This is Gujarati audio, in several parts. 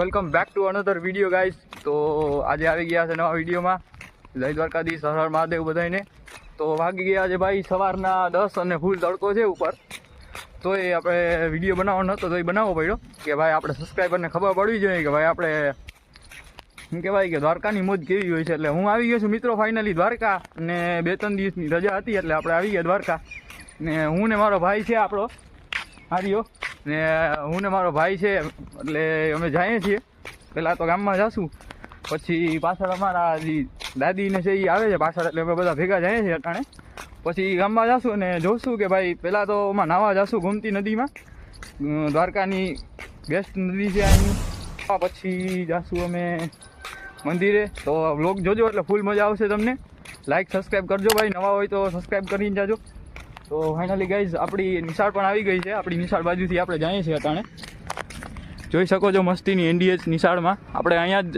Welcome back to another video guys. તો આજે આવી ગયા છે નવા વિડીયોમાં. જય દ્વારકાધીશ, હર હર મહાદેવ બધાને. તો વાગી ગયા છે ભાઈ સવારના 10 અને ફૂલ તડકો છે ઉપર. તો એ આપણે વિડીયો બનાવવાનો હતો તો એ બનાવવો પડ્યો કે ભાઈ આપણે સબસ્ક્રાઈબરને ખબર પડવી જોઈએ કે ભાઈ આપણે શું કહેવાય કે દ્વારકાની મોજ કેવી હોય છે. એટલે હું આવી ગયો છું મિત્રો ફાઇનલી દ્વારકા, અને 2-3 દિવસની રજા હતી એટલે આપણે આવી ગયા દ્વારકા. ને હું ને મારો ભાઈ છે આપણો હાર્યો, ને હું ને મારો ભાઈ છે એટલે અમે જઈએ છીએ. પહેલાં તો ગામમાં જઈશું, પછી પાછળ અમારા જે દાદીને છે એ આવે છે પાછળ, એટલે અમે બધા ભેગા જઈએ છીએ અટાણે. પછી ગામમાં જઈશું અને જોઈશું કે ભાઈ પહેલાં તો અમે નાહવા જઈશું ગોમતી નદીમાં. દ્વારકાની બેસ્ટ નદી છે અહીંની. પછી જઈશું અમે મંદિરે. તો વ્લોગ જોજો એટલે ફૂલ મજા આવશે તમને. લાઈક સબસ્ક્રાઈબ કરજો ભાઈ, નવા હોય તો સબસ્ક્રાઈબ કરીને જાજો. તો ફાઇનલી ગાઈઝ આપણી નિશાળ પણ આવી ગઈ છે. આપણી નિશાળ બાજુથી આપણે જઈએ છીએ અટાણે. જોઈ શકો છો મસ્તીની NDH નિશાળમાં. આપણે અહીંયા જ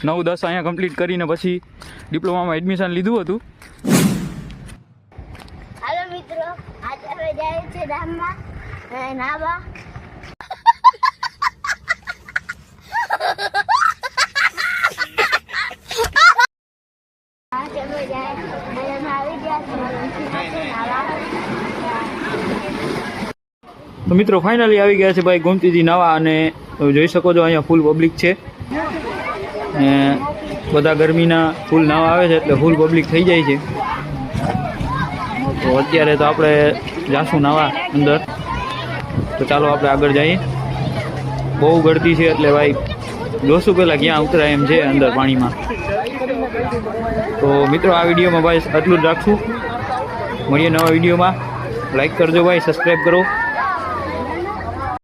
9-10 અહીંયા કમ્પ્લીટ કરીને પછી ડિપ્લોમામાં એડમિશન લીધું હતું. હાલો મિત્રો, આજે અમે જઈએ છીએ ગામમાં નાહવા. તો મિત્રો ફાઇનલી આવી ગયા છે ભાઈ ગોમતીજી નાવા, અને જોઈ શકો છો અહીંયા ફૂલ પબ્લિક છે. ને બધા ગરમીના ફૂલ નાવા આવે છે એટલે ફૂલ પબ્લિક થઈ જાય છે. તો અત્યારે તો આપણે જાશું નાવા અંદર. તો ચાલો આપણે આગળ જઈએ. બહુ ગળતી છે એટલે ભાઈ જોશું પહેલાં ક્યાં ઉતરાય એમ છે અંદર પાણીમાં. તો મિત્રો આ વિડીયોમાં ભાઈ આટલું જ રાખશું. મળીએ નવા વિડીયોમાં. લાઈક કરજો ભાઈ, સબસ્ક્રાઈબ કરો.